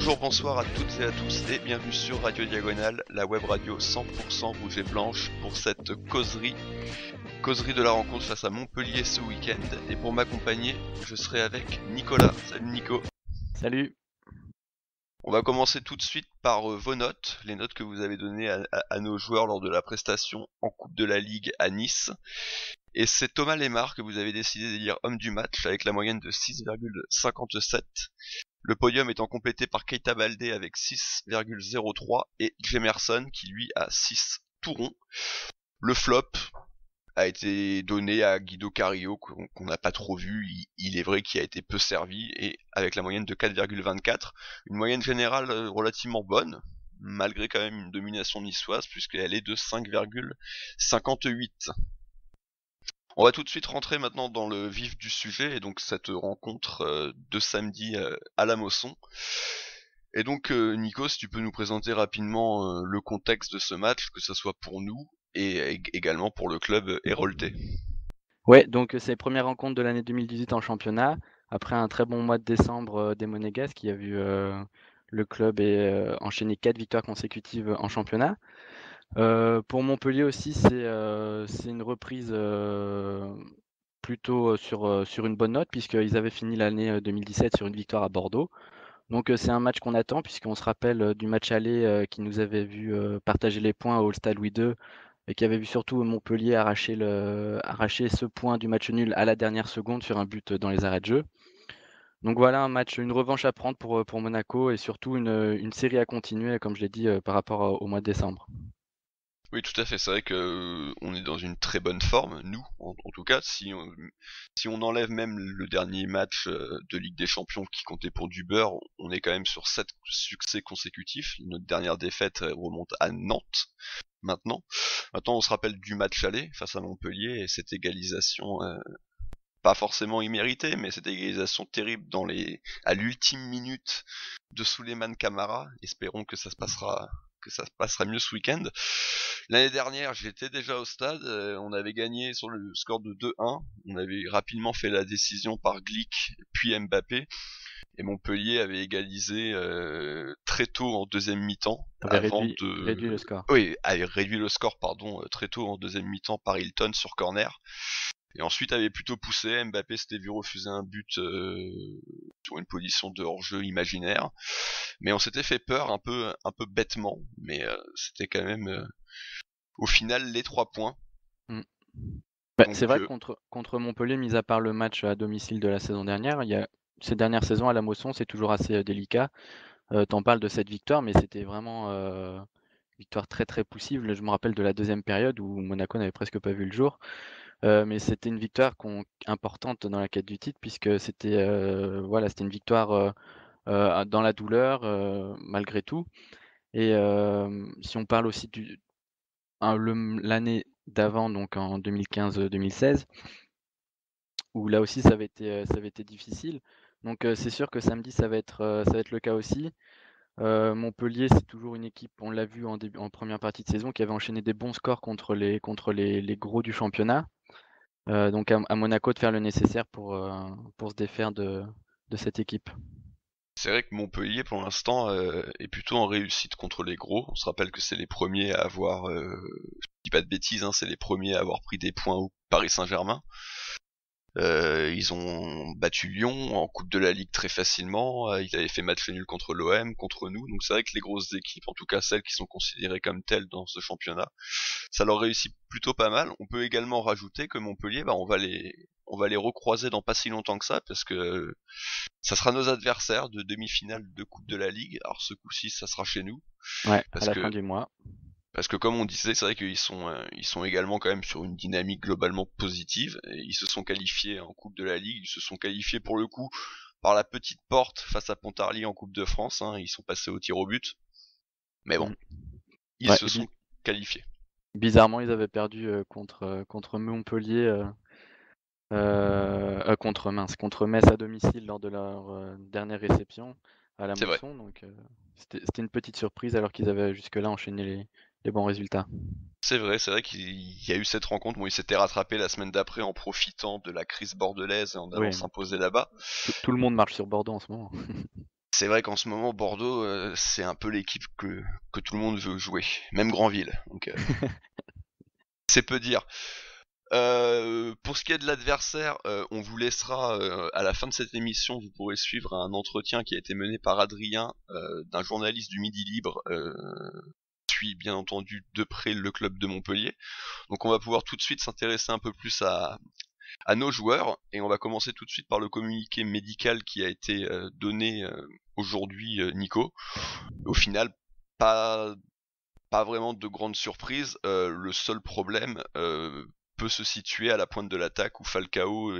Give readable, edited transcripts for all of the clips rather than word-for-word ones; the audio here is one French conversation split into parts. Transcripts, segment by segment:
Bonjour, bonsoir à toutes et à tous et bienvenue sur Radio Diagonale, la web radio 100% rouge et blanche pour cette causerie de la rencontre face à Montpellier ce week-end. Et pour m'accompagner, je serai avec Nicolas. Salut Nico. Salut. On va commencer tout de suite par vos notes, les notes que vous avez données à nos joueurs lors de la prestation en Coupe de la Ligue à Nice. Et c'est Thomas Lemar que vous avez décidé d'élire homme du match avec la moyenne de 6,57. Le podium étant complété par Keita Baldé avec 6,03 et Jemerson qui lui a 6 tout rond. Le flop a été donné à Guido Carillo qu'on n'a pas trop vu, il est vrai qu'il a été peu servi et avec la moyenne de 4,24, une moyenne générale relativement bonne, malgré quand même une domination niçoise puisqu'elle est de 5,58. On va tout de suite rentrer maintenant dans le vif du sujet et donc cette rencontre de samedi à la Mosson. Et donc Nico, si tu peux nous présenter rapidement le contexte de ce match, que ce soit pour nous et également pour le club héroltais. Ouais, donc c'est la première rencontre de l'année 2018 en championnat, après un très bon mois de décembre des Monégasques qui a vu le club enchaîner 4 victoires consécutives en championnat. Pour Montpellier aussi, c'est une reprise plutôt sur une bonne note, puisqu'ils avaient fini l'année 2017 sur une victoire à Bordeaux. Donc c'est un match qu'on attend, puisqu'on se rappelle du match aller qui nous avait vu partager les points au Stade Louis II, et qui avait vu surtout Montpellier arracher ce point du match nul à la dernière seconde sur un but dans les arrêts de jeu. Donc voilà, une revanche à prendre pour Monaco, et surtout une série à continuer, comme je l'ai dit, par rapport au mois de décembre. Oui, tout à fait. C'est vrai que on est dans une très bonne forme, nous, en tout cas. Si on enlève même le dernier match de Ligue des Champions qui comptait pour du beurre, on est quand même sur 7 succès consécutifs. Notre dernière défaite remonte à Nantes. Maintenant, on se rappelle du match aller face à Montpellier et cette égalisation, pas forcément imméritée, mais cette égalisation terrible à l'ultime minute de Souleymane Camara. Espérons que ça se passera mieux ce week-end. L'année dernière, j'étais déjà au stade, on avait gagné sur le score de 2-1, on avait rapidement fait la décision par Glick puis Mbappé, et Montpellier avait égalisé très tôt en deuxième mi-temps, Avait avant réduit le score. Oui, avait réduit le score, très tôt en deuxième mi-temps par Hilton sur corner. Et ensuite avait plutôt poussé, Mbappé s'était vu refuser un but sur une position de hors-jeu imaginaire. Mais on s'était fait peur un peu bêtement, mais c'était quand même au final les 3 points. Mm. Bah, Donc c'est vrai que contre Montpellier, mis à part le match à domicile de la saison dernière, ces dernières saisons à la Mosson, c'est toujours assez délicat. T'en parles de cette victoire, mais c'était vraiment victoire très très poussive. Je me rappelle de la deuxième période où Monaco n'avait presque pas vu le jour. Mais c'était une victoire importante dans la quête du titre, puisque c'était une victoire dans la douleur malgré tout. Et si on parle aussi l'année d'avant, donc en 2015-2016, où là aussi ça avait été difficile. Donc c'est sûr que samedi ça va être le cas aussi. Montpellier, c'est toujours une équipe, on l'a vu en première partie de saison, qui avait enchaîné des bons scores contre les gros du championnat. Donc à Monaco de faire le nécessaire pour se défaire de cette équipe. c'est vrai que Montpellier pour l'instant est plutôt en réussite contre les gros. On se rappelle que c'est les premiers à avoir, je dis pas de bêtises, hein, c'est les premiers à avoir pris des points au Paris Saint-Germain. Ils ont battu Lyon en Coupe de la Ligue très facilement, ils avaient fait match nul contre l'OM, contre nous, donc c'est vrai que les grosses équipes, en tout cas celles qui sont considérées comme telles dans ce championnat, ça leur réussit plutôt pas mal. On peut également rajouter que Montpellier, on va les recroiser dans pas si longtemps que ça, parce que ça sera nos adversaires de demi-finale de Coupe de la Ligue. Alors ce coup-ci, ça sera chez nous, Ouais, à parce la fin que du mois. comme on disait, c'est vrai qu'ils sont également quand même sur une dynamique globalement positive. Et ils se sont qualifiés en Coupe de la Ligue, ils se sont qualifiés pour le coup par la petite porte face à Pontarlier en Coupe de France. Hein, ils sont passés au tir au but, mais bon, Mm. ils Ouais, se sont qualifiés. bizarrement, ils avaient perdu contre Montpellier, contre Metz à domicile lors de leur dernière réception à la C'est vrai. Mosson. Donc c'était une petite surprise alors qu'ils avaient jusque-là enchaîné les bons résultats. C'est vrai qu'il y a eu cette rencontre. Bon, ils s'étaient rattrapés la semaine d'après en profitant de la crise bordelaise et en allant Oui, s'imposer là-bas. tout le monde marche sur Bordeaux en ce moment. c'est vrai qu'en ce moment, Bordeaux, c'est un peu l'équipe que tout le monde veut jouer, même Granville. Donc, c'est peu dire. Pour ce qui est de l'adversaire, on vous laissera à la fin de cette émission, vous pourrez suivre un entretien qui a été mené par Adrien, d'un journaliste du Midi Libre, suit bien entendu de près le club de Montpellier. Donc on va pouvoir tout de suite s'intéresser un peu plus à nos joueurs, et on va commencer tout de suite par le communiqué médical qui a été donné aujourd'hui, Nico. Au final, pas pas vraiment de grande surprise. Le seul problème peut se situer à la pointe de l'attaque où Falcao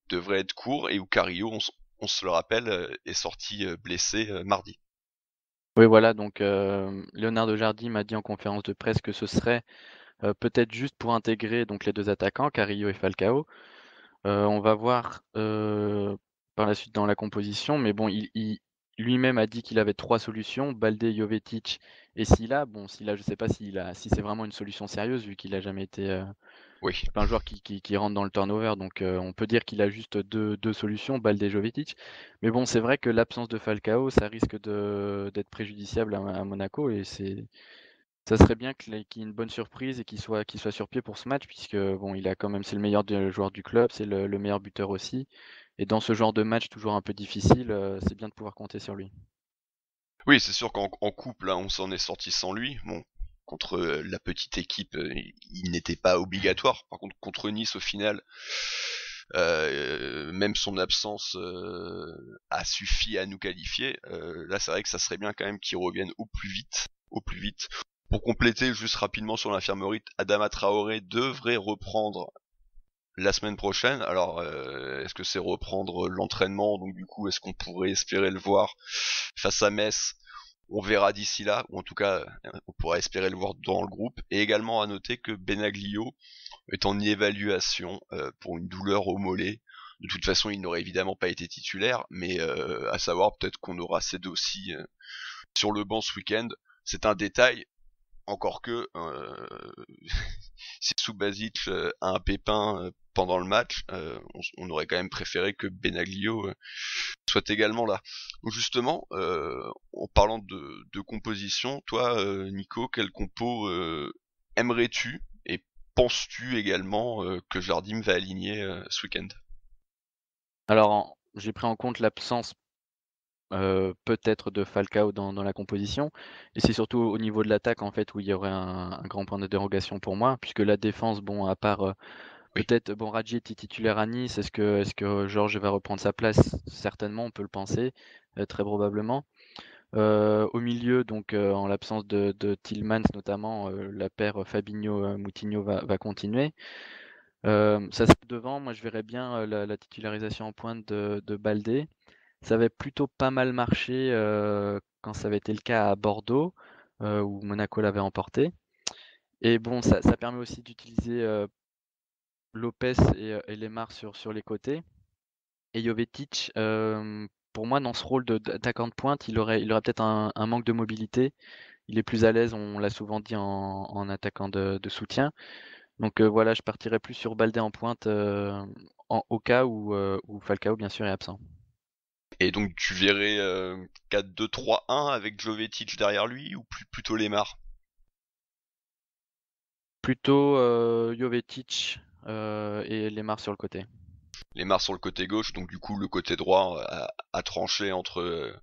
devrait être court et où Carrillo, on se le rappelle, est sorti blessé mardi. Oui, voilà, donc Leonardo Jardim m'a dit en conférence de presse que ce serait peut-être juste pour intégrer donc les deux attaquants, Carrillo et Falcao. On va voir par la suite dans la composition, mais bon, il lui-même a dit qu'il avait 3 solutions, Baldé, Jovetic et Sylla. Bon, Sylla, je sais pas si c'est vraiment une solution sérieuse vu qu'il a jamais été, Oui. c'est pas un joueur qui rentre dans le turnover, donc on peut dire qu'il a juste deux solutions, Baldé et Jovetic. Mais bon, c'est vrai que l'absence de Falcao, ça risque d'être préjudiciable à Monaco et ça serait bien qu'il y ait une bonne surprise et qu'il soit sur pied pour ce match, puisque bon, il a quand même, c'est le meilleur joueur du club, c'est le meilleur buteur aussi. Et dans ce genre de match toujours un peu difficile, c'est bien de pouvoir compter sur lui. Oui, c'est sûr qu'en coupe, là, on s'en est sorti sans lui. Bon, contre la petite équipe, il n'était pas obligatoire. Par contre, contre Nice, au final, même son absence a suffi à nous qualifier. Là, c'est vrai que ça serait bien quand même qu'il revienne au plus vite, au plus vite. Pour compléter juste rapidement sur l'infirmerie, Adama Traoré devrait reprendre la semaine prochaine. Alors, est-ce que c'est reprendre l'entraînement? Donc du coup, est-ce qu'on pourrait espérer le voir face à Metz? On verra d'ici là, ou en tout cas, on pourra espérer le voir dans le groupe. Et également à noter que Benaglio est en évaluation pour une douleur au mollet. De toute façon, il n'aurait évidemment pas été titulaire, mais à savoir peut-être qu'on aura ces deux aussi sur le banc ce week-end. C'est un détail, encore que si Subasic a un pépin pendant le match, on aurait quand même préféré que Benaglio soit également là. Donc justement, en parlant de composition, toi, Nico, quel compo aimerais-tu et penses-tu également que Jardim va aligner ce week-end? Alors, j'ai pris en compte l'absence peut-être de Falcao dans la composition, et c'est surtout au niveau de l'attaque en fait où il y aurait un grand point de dérogation pour moi, puisque la défense, bon, à part Oui. peut-être, bon, Radji était titulaire à Nice. Est-ce que Georges va reprendre sa place? Certainement, on peut le penser, très probablement. Au milieu, donc en l'absence de Tielemans notamment, la paire Fabinho, Moutinho va continuer. Ça serait devant, moi je verrais bien la titularisation en pointe de Baldé. Ça avait plutôt pas mal marché quand ça avait été le cas à Bordeaux, où Monaco l'avait emporté. Et bon, ça permet aussi d'utiliser Lopez et Lemar sur les côtés. Et Jovetic, pour moi, dans ce rôle d'attaquant de pointe, il aurait peut-être un manque de mobilité. Il est plus à l'aise, on l'a souvent dit, en attaquant de soutien. Donc voilà, je partirais plus sur Baldé en pointe au cas où Falcao, bien sûr, est absent. Et donc tu verrais 4-2-3-1 avec Jovetic derrière lui ou plutôt Lemar? Plutôt Jovetic et Lemar sur le côté. Lemar sur le côté gauche, donc du coup le côté droit a tranché entre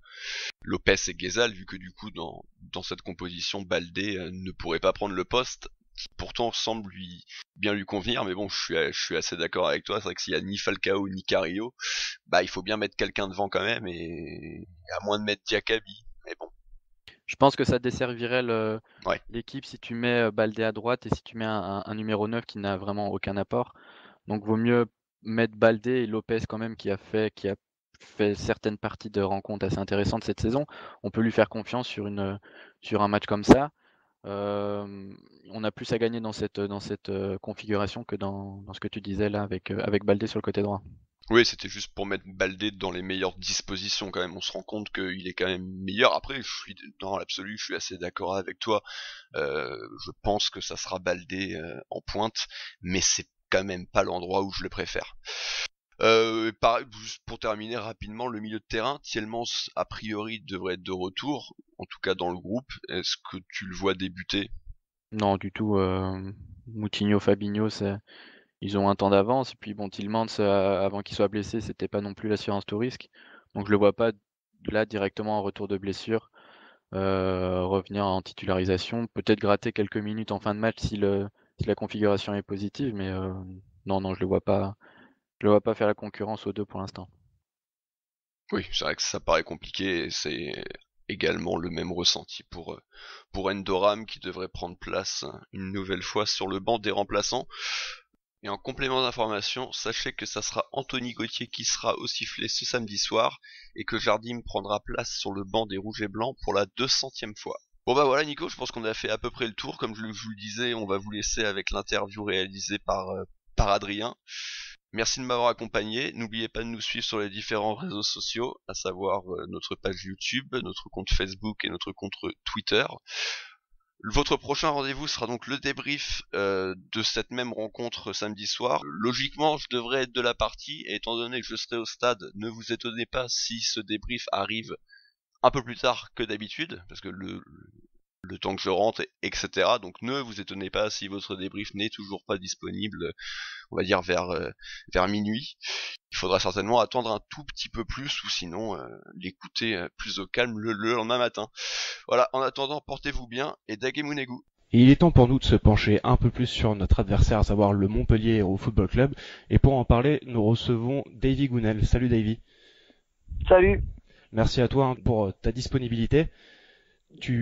Lopez et Ghezal, vu que du coup dans cette composition, Baldé ne pourrait pas prendre le poste, qui pourtant semble bien lui convenir, mais bon, je suis assez d'accord avec toi, c'est vrai que s'il y a ni Falcao ni Carrillo, bah il faut bien mettre quelqu'un devant quand même, et à moins de mettre Diakabi, mais bon, Je pense que ça desservirait ouais. l'équipe si tu mets Baldé à droite et si tu mets un numéro 9 qui n'a vraiment aucun apport. Donc vaut mieux mettre Baldé et Lopez quand même qui a fait certaines parties de rencontres assez intéressantes cette saison. On peut lui faire confiance sur un match comme ça. On a plus à gagner dans cette configuration que dans ce que tu disais là avec Baldé sur le côté droit. Oui, c'était juste pour mettre Baldé dans les meilleures dispositions quand même. On se rend compte qu'il est quand même meilleur. Après, dans l'absolu, je suis assez d'accord avec toi. Je pense que ça sera Baldé en pointe, mais c'est quand même pas l'endroit où je le préfère. Juste pour terminer rapidement, le milieu de terrain, Tielemans a priori devrait être de retour, en tout cas dans le groupe. Est-ce que tu le vois débuter? Non, du tout. Moutinho, Fabinho, ils ont un temps d'avance. Et puis bon, Tielemans, avant qu'il soit blessé, c'était pas non plus l'assurance tout risque. Donc je le vois pas là directement en retour de blessure, revenir en titularisation. Peut-être gratter quelques minutes en fin de match si la configuration est positive, mais non, non, je le vois pas. Je le vois pas faire la concurrence aux deux pour l'instant. Oui, c'est vrai que ça paraît compliqué et c'est également le même ressenti pour Endoram qui devrait prendre place une nouvelle fois sur le banc des remplaçants. Et en complément d'information, sachez que ça sera Anthony Gauthier qui sera au sifflet ce samedi soir et que Jardim prendra place sur le banc des Rouges et Blancs pour la 200e fois. Bon bah voilà Nico, je pense qu'on a fait à peu près le tour. Comme je vous le disais, on va vous laisser avec l'interview réalisée par Adrien. Merci de m'avoir accompagné. N'oubliez pas de nous suivre sur les différents réseaux sociaux, à savoir notre page YouTube, notre compte Facebook et notre compte Twitter. Votre prochain rendez-vous sera donc le débrief de cette même rencontre samedi soir. Logiquement, je devrais être de la partie, et étant donné que je serai au stade, ne vous étonnez pas si ce débrief arrive un peu plus tard que d'habitude, parce que le temps que je rentre, etc. Donc ne vous étonnez pas si votre débrief n'est toujours pas disponible, on va dire vers minuit. Il faudra certainement attendre un tout petit peu plus, ou sinon l'écouter plus au calme le lendemain matin. Voilà, en attendant, portez-vous bien et Dagemunegu. Et il est temps pour nous de se pencher un peu plus sur notre adversaire, à savoir le Montpellier Hérault Football Club. Et pour en parler, nous recevons Davy Gounel. Salut Davy. Salut. Merci à toi pour ta disponibilité.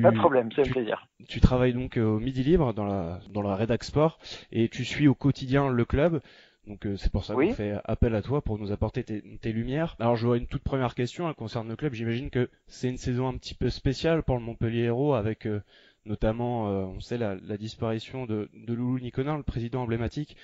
Pas de problème, c'est un plaisir. Tu travailles donc au Midi Libre dans la Rédac Sport et tu suis au quotidien le club. Donc c'est pour ça qu'on fait appel à toi pour nous apporter tes lumières. Alors j'aurais une toute première question, elle concerne le club. J'imagine que c'est une saison un petit peu spéciale pour le Montpellier Hérault avec notamment, on sait, la disparition de Loulou Niconin, le président emblématique.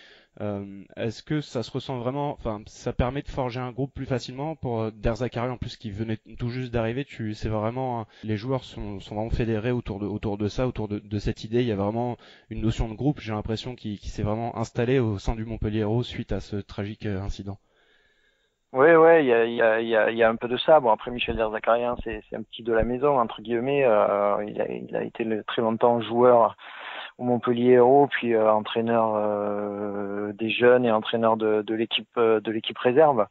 Est-ce que ça se ressent vraiment, enfin, ça permet de forger un groupe plus facilement pour Der Zakari en plus qui venait tout juste d'arriver. C'est vraiment, les joueurs sont vraiment fédérés autour de ça, autour de cette idée. Il y a vraiment une notion de groupe, j'ai l'impression, qui s'est vraiment installée au sein du Montpellier Hérault suite à ce tragique incident. Oui, il y a un peu de ça. Bon, après Michel Derzakarian, c'est un petit de la maison entre guillemets. Il a été très longtemps joueur au Montpellier Hérault, puis entraîneur des jeunes et entraîneur de l'équipe réserve.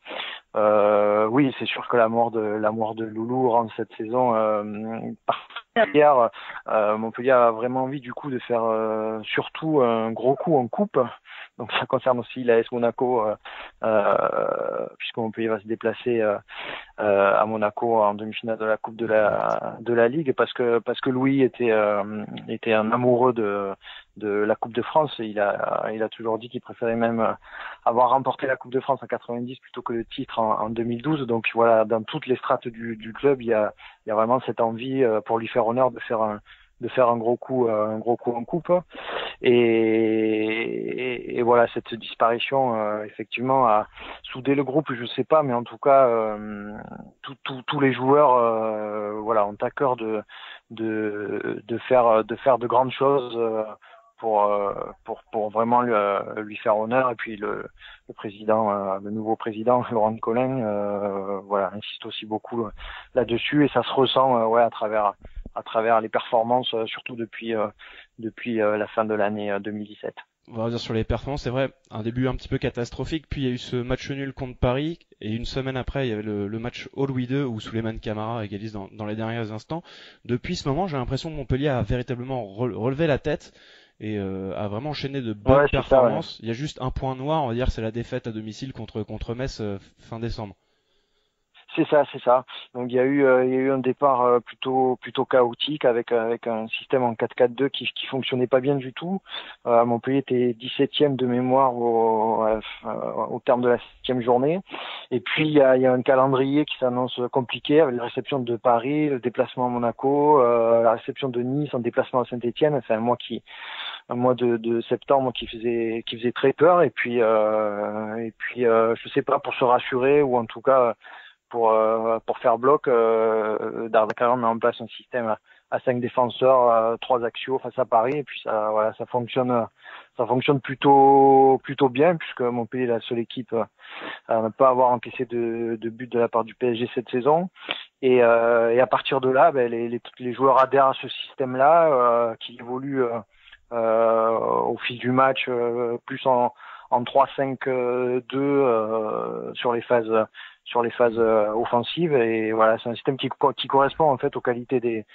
Oui, c'est sûr que la mort de Loulou rend cette saison particulière. Montpellier a vraiment envie du coup de faire surtout un gros coup en coupe. Donc ça concerne aussi l'AS Monaco, puisque Montpellier va se déplacer à Monaco en demi-finale de la Coupe de la Ligue, parce que Louis était un amoureux de la Coupe de France. Et il a toujours dit qu'il préférait même avoir remporté la Coupe de France en 90 plutôt que le titre en 2012. Donc voilà, dans toutes les strates du club, il y a vraiment cette envie pour lui faire honneur de faire un gros coup en coupe. Et voilà, cette disparition effectivement a soudé le groupe, je sais pas, mais en tout cas tous les joueurs voilà, ont à cœur de faire de grandes choses pour vraiment lui faire honneur. Et puis le président, le nouveau président Laurent Collin, voilà, insiste aussi beaucoup là-dessus, et ça se ressent ouais, à travers les performances, surtout depuis la fin de l'année 2017. On va dire sur les performances, c'est vrai, un début un petit peu catastrophique, puis il y a eu ce match nul contre Paris, et une semaine après, il y avait le match au Louis II où Souleymane Camara égalise dans les derniers instants. Depuis ce moment, j'ai l'impression que Montpellier a véritablement relevé la tête et a vraiment enchaîné de bonnes performances. Ça, ouais. Il y a juste un point noir, on va dire, c'est la défaite à domicile contre Metz fin décembre. C'est ça. Donc il y a eu un départ plutôt chaotique avec un système en 4-4-2 qui fonctionnait pas bien du tout. Montpellier était 17e de mémoire au terme de la 7e journée. Et puis il y a un calendrier qui s'annonce compliqué avec la réception de Paris, le déplacement à Monaco, la réception de Nice, en déplacement à Saint-Étienne. C'est un mois de septembre qui faisait très peur. Et puis je sais pas, pour se rassurer, ou en tout cas pour faire bloc, Derzakarian met en place un système à 5 défenseurs, 3 axiaux face à Paris, et puis ça fonctionne plutôt bien, puisque Montpellier est la seule équipe à ne pas avoir encaissé de but de la part du PSG cette saison. Et à partir de là, les joueurs adhèrent à ce système-là, qui évolue au fil du match, plus en 3-5-2 sur les phases offensives. Et voilà, c'est un système qui correspond en fait aux qualités des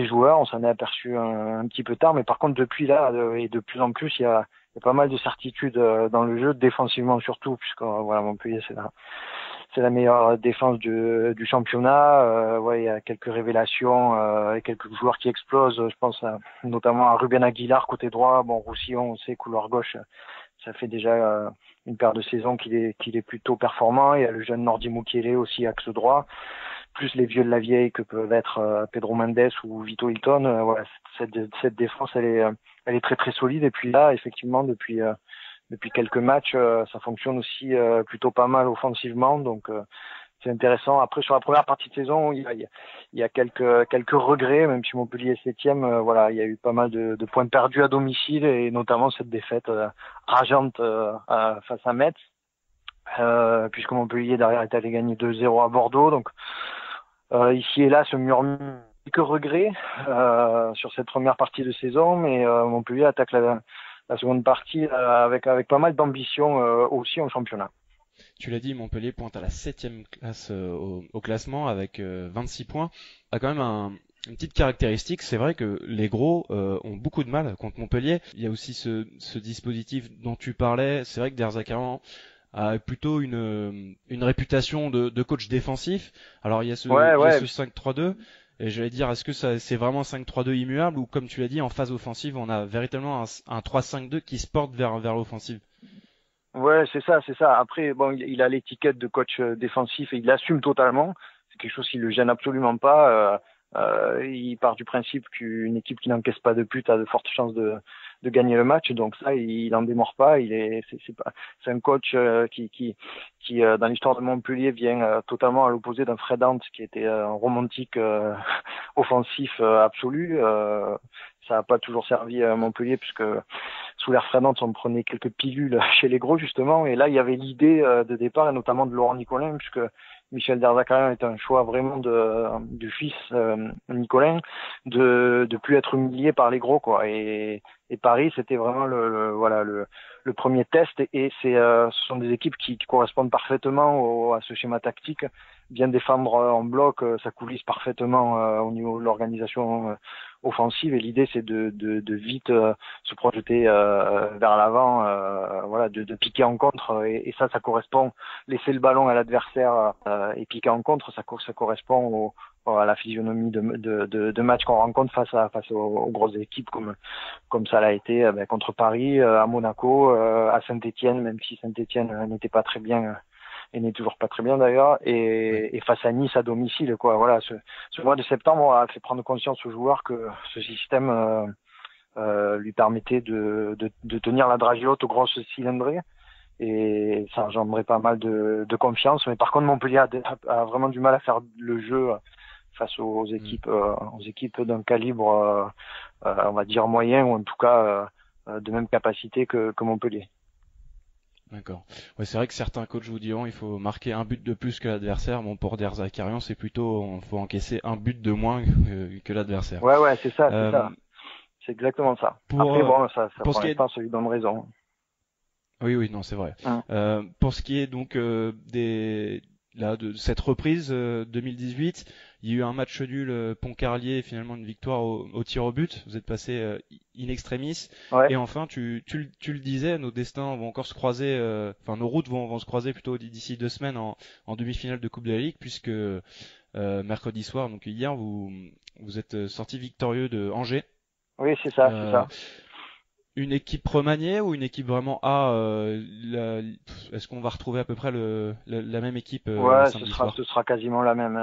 joueurs. On s'en est aperçu un petit peu tard, mais par contre depuis là et de plus en plus, il y a pas mal de certitudes dans le jeu, défensivement surtout, puisque voilà, Montpellier c'est la meilleure défense du championnat. Il y a quelques révélations et quelques joueurs qui explosent. Je pense notamment à Ruben Aguilar côté droit. Bon, Roussillon, on sait, couloir gauche, ça fait déjà une paire de saisons qu'il est plutôt performant. Il y a le jeune Nordi Mukiele aussi, axe droit, plus les vieux de la vieille que peuvent être Pedro Mendes ou Vito Hilton. Voilà, cette défense, elle est très très solide. Et puis là, effectivement, depuis quelques matchs, ça fonctionne aussi plutôt pas mal offensivement, donc c'est intéressant. Après, sur la première partie de saison, il y a quelques regrets, même si Montpellier est 7e. Voilà, il y a eu pas mal de points perdus à domicile, et notamment cette défaite rageante face à Metz, puisque Montpellier derrière est allé gagner 2-0 à Bordeaux. Donc ici et là se murmure quelques regrets sur cette première partie de saison, mais Montpellier attaque la seconde partie avec pas mal d'ambition aussi en championnat. Tu l'as dit, Montpellier pointe à la 7e place au classement avec 26 points. A quand même une petite caractéristique, c'est vrai que les gros ont beaucoup de mal contre Montpellier. Il y a aussi ce dispositif dont tu parlais. C'est vrai que Der Zakarian a plutôt une réputation de coach défensif. Alors il y a ce 5-3-2. Et j'allais dire, est-ce que c'est vraiment 5-3-2 immuable, ou comme tu l'as dit, en phase offensive, on a véritablement un 3-5-2 qui se porte vers l'offensive? Ouais, c'est ça. Après, bon, il a l'étiquette de coach défensif et il l'assume totalement. C'est quelque chose qui le gêne absolument pas. Il part du principe qu'une équipe qui n'encaisse pas de but a de fortes chances de gagner le match. Donc ça, il en démord pas. C'est un coach qui dans l'histoire de Montpellier vient totalement à l'opposé d'un Fred Ant qui était un romantique offensif absolu. Ça n'a pas toujours servi à Montpellier, puisque sous l'ère Fred Ant, on prenait quelques pilules chez les gros justement. Et là, il y avait l'idée de départ, et notamment de Laurent Nicolin, puisque Michel Der Zakarian est un choix vraiment du fils Nicolin, de plus être humilié par les gros, quoi. Et Paris, c'était vraiment le premier test, et ce sont des équipes qui correspondent parfaitement à ce schéma tactique. Bien défendre en bloc, ça coulisse parfaitement au niveau de l'organisation offensive, et l'idée c'est de vite se projeter vers l'avant, de piquer en contre, et ça correspond, laisser le ballon à l'adversaire et piquer en contre, ça correspond à la physionomie de match qu'on rencontre face aux grosses équipes, comme ça l'a été contre Paris, à Monaco, à Saint-Étienne, même si Saint-Étienne n'était pas très bien et n'est toujours pas très bien d'ailleurs, et face à Nice à domicile, quoi. Voilà, ce mois de septembre a fait prendre conscience aux joueurs que ce système lui permettait de tenir la dragée haute aux grosses cylindrées, et ça engendrait pas mal de confiance. Mais par contre, Montpellier a vraiment du mal à faire le jeu face aux équipes d'un calibre on va dire moyen, ou en tout cas de même capacité que Montpellier. D'accord. Ouais, c'est vrai que certains coachs vous diront il faut marquer un but de plus que l'adversaire. Bon, pour Der Zakarian, c'est plutôt faut encaisser un but de moins que l'adversaire. Ouais, c'est ça. C'est exactement ça. Après, bon, ça pour l'instant, ça lui donne raison. Oui, non, c'est vrai. Pour ce qui est donc de cette reprise 2018, il y a eu un match nul Pont-Carlier, finalement une victoire au tir au but. Vous êtes passé in extremis. Ouais. Et enfin, tu le disais, nos destins vont encore se croiser, nos routes vont se croiser plutôt d'ici 2 semaines en demi-finale de Coupe de la Ligue, puisque mercredi soir, donc hier, vous êtes sorti victorieux de Angers. Oui, c'est ça. Une équipe remaniée ou une équipe vraiment A est-ce qu'on va retrouver à peu près la même équipe ce sera quasiment la même.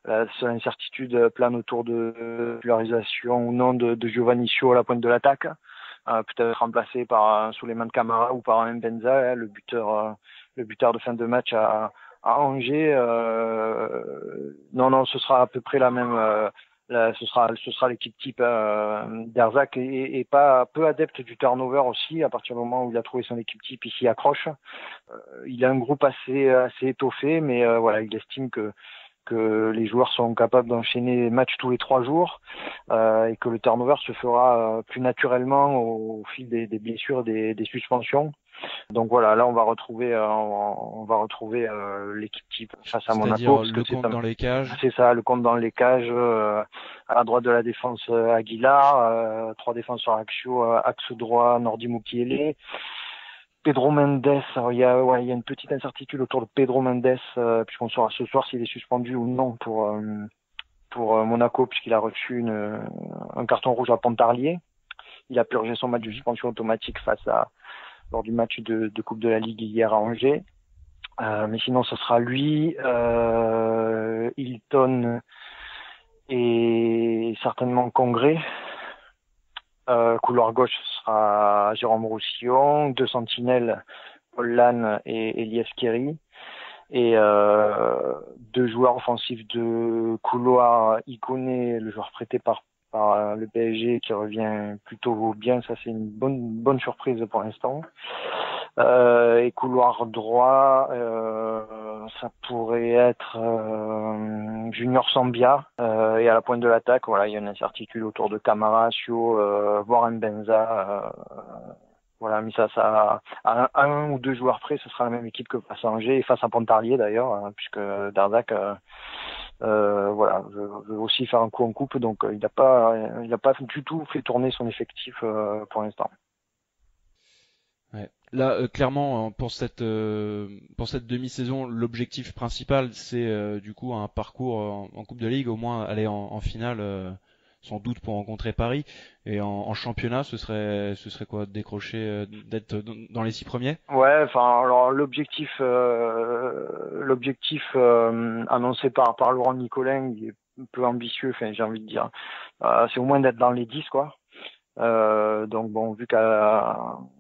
La seule incertitude plane autour de titularisation ou non de Giovanni Scio à la pointe de l'attaque, peut-être remplacé par Souleymane Camara ou par un Benza, le buteur de fin de match à Angers. Non, ce sera à peu près la même ce sera l'équipe type. Derzac est pas peu adepte du turnover aussi. À partir du moment où il a trouvé son équipe type, il s'y accroche. Il a un groupe assez étoffé, mais voilà, il estime que les joueurs sont capables d'enchaîner matchs tous les 3 jours et que le turnover se fera plus naturellement au fil des blessures, des suspensions. Donc voilà, là on va retrouver l'équipe type face à Monaco. C'est-à-dire le compte dans les cages. C'est ça, le compte dans les cages. À la droite de la défense, Aguilar, 3 défenseurs axiaux, axe droit, Nordi Mukiele. Pedro Mendes, il y a une petite incertitude autour de Pedro Mendes, puisqu'on saura ce soir s'il est suspendu ou non pour Monaco, puisqu'il a reçu un carton rouge à Pontarlier. Il a purgé son match de suspension automatique lors du match de Coupe de la Ligue hier à Angers. Mais sinon, ce sera lui, Hilton et certainement Congré. Couloir gauche, ce sera Jérôme Roussillon, 2 sentinelles, Paul Lannes et Elias Kerry. Et 2 joueurs offensifs de couloir, Ikoné, le joueur prêté par le PSG qui revient plutôt bien, ça c'est une bonne surprise pour l'instant. Et couloir droit, ça pourrait être Junior Sambia. Et à la pointe de l'attaque, voilà, il y a une incertitude autour de Camara, Sio, voire Mbenza. Voilà, mais ça à un ou 2 joueurs près, ce sera la même équipe que face à Angers et face à Pontarlier d'ailleurs, puisque Darzac voilà, veut aussi faire un coup en coupe, donc il n'a pas du tout fait tourner son effectif pour l'instant. Ouais. Là, clairement, pour cette demi-saison, l'objectif principal, c'est du coup un parcours en Coupe de Ligue, au moins aller en finale, sans doute pour rencontrer Paris. Et en championnat, ce serait quoi, de décrocher, d'être dans les 6 premiers? Ouais, enfin, alors l'objectif annoncé par Laurent Nicolin, il est un peu ambitieux. Enfin, j'ai envie de dire, c'est au moins d'être dans les 10, quoi. Donc bon, vu qu'à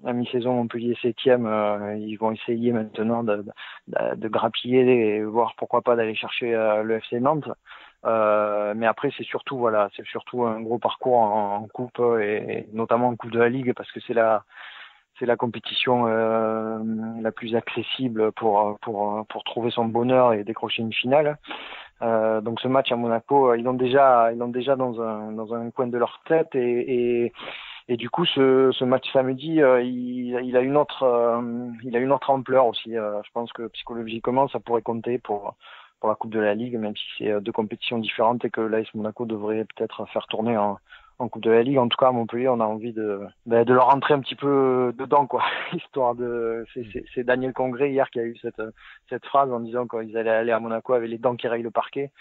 la mi-saison Montpellier est 7e, ils vont essayer maintenant de grappiller et voir pourquoi pas d'aller chercher le FC Nantes. Mais après c'est surtout un gros parcours en coupe et notamment en Coupe de la Ligue, parce que c'est la compétition la plus accessible pour trouver son bonheur et décrocher une finale. Donc ce match à Monaco, ils l'ont déjà dans un coin de leur tête et du coup ce match samedi, il a une autre ampleur aussi. Je pense que psychologiquement ça pourrait compter pour la Coupe de la Ligue, même si c'est 2 compétitions différentes et que l'AS Monaco devrait peut-être faire tourner en Coupe de la Ligue. En tout cas, à Montpellier, on a envie de leur rentrer un petit peu dedans, quoi. Histoire c'est Daniel Congré hier qui a eu cette phrase en disant qu'ils allaient aller à Monaco avec les dents qui rayent le parquet.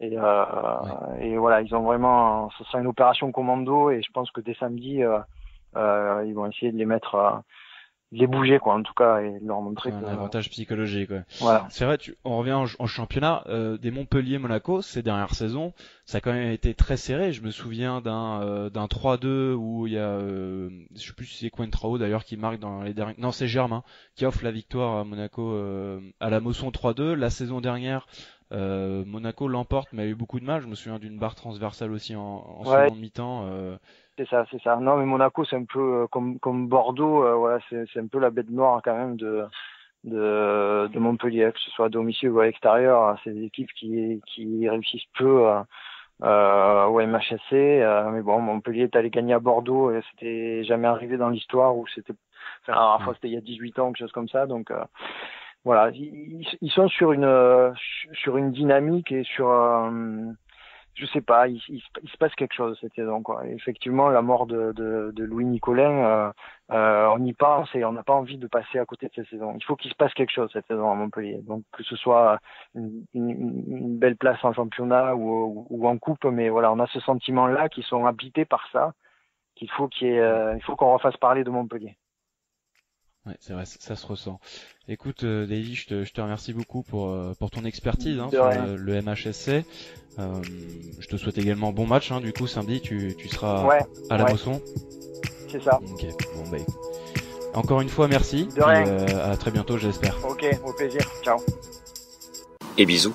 Et voilà, ils ont vraiment, ce sera une opération commando et je pense que dès samedi, ils vont essayer de les mettre, de les bouger, quoi, en tout cas, et de leur montrer un avantage psychologique, ouais. Voilà. C'est vrai, on revient en championnat, des Montpellier-Monaco, ces dernières saisons, ça a quand même été très serré. Je me souviens d'un 3-2 où il y a, je sais plus si c'est Coentrao d'ailleurs qui marque dans les derniers, non, c'est Germain qui offre la victoire à Monaco, à la Mosson 3-2. La saison dernière, Monaco l'emporte, mais a eu beaucoup de mal. Je me souviens d'une barre transversale aussi en seconde mi-temps. C'est ça. Non, mais Monaco, c'est un peu comme Bordeaux. Voilà, c'est un peu la bête noire quand même de Montpellier, que ce soit à domicile ou à l'extérieur. C'est des équipes qui réussissent peu au MHSC. Mais bon, Montpellier est allé gagner à Bordeaux et c'était jamais arrivé dans l'histoire où c'était. Enfin, à la fois c'était il y a 18 ans, quelque chose comme ça. Donc voilà, ils sont sur une dynamique et sur je sais pas, il se passe quelque chose cette saison, quoi. Et effectivement, la mort de Louis Nicolin, on y pense et on n'a pas envie de passer à côté de cette saison. Il faut qu'il se passe quelque chose cette saison à Montpellier. Donc que ce soit une belle place en championnat ou en coupe, mais voilà, on a ce sentiment-là qui sont habités par ça, il faut qu'on refasse parler de Montpellier. Ouais, c'est vrai, ça se ressent. Écoute, Davy, je te remercie beaucoup pour ton expertise sur le MHSC. Je te souhaite également bon match. Du coup, samedi, tu seras à la Mosson. C'est ça. Ok. Bon, bah, encore une fois, merci. De rien. À très bientôt, j'espère. Ok, au plaisir. Ciao. Et bisous.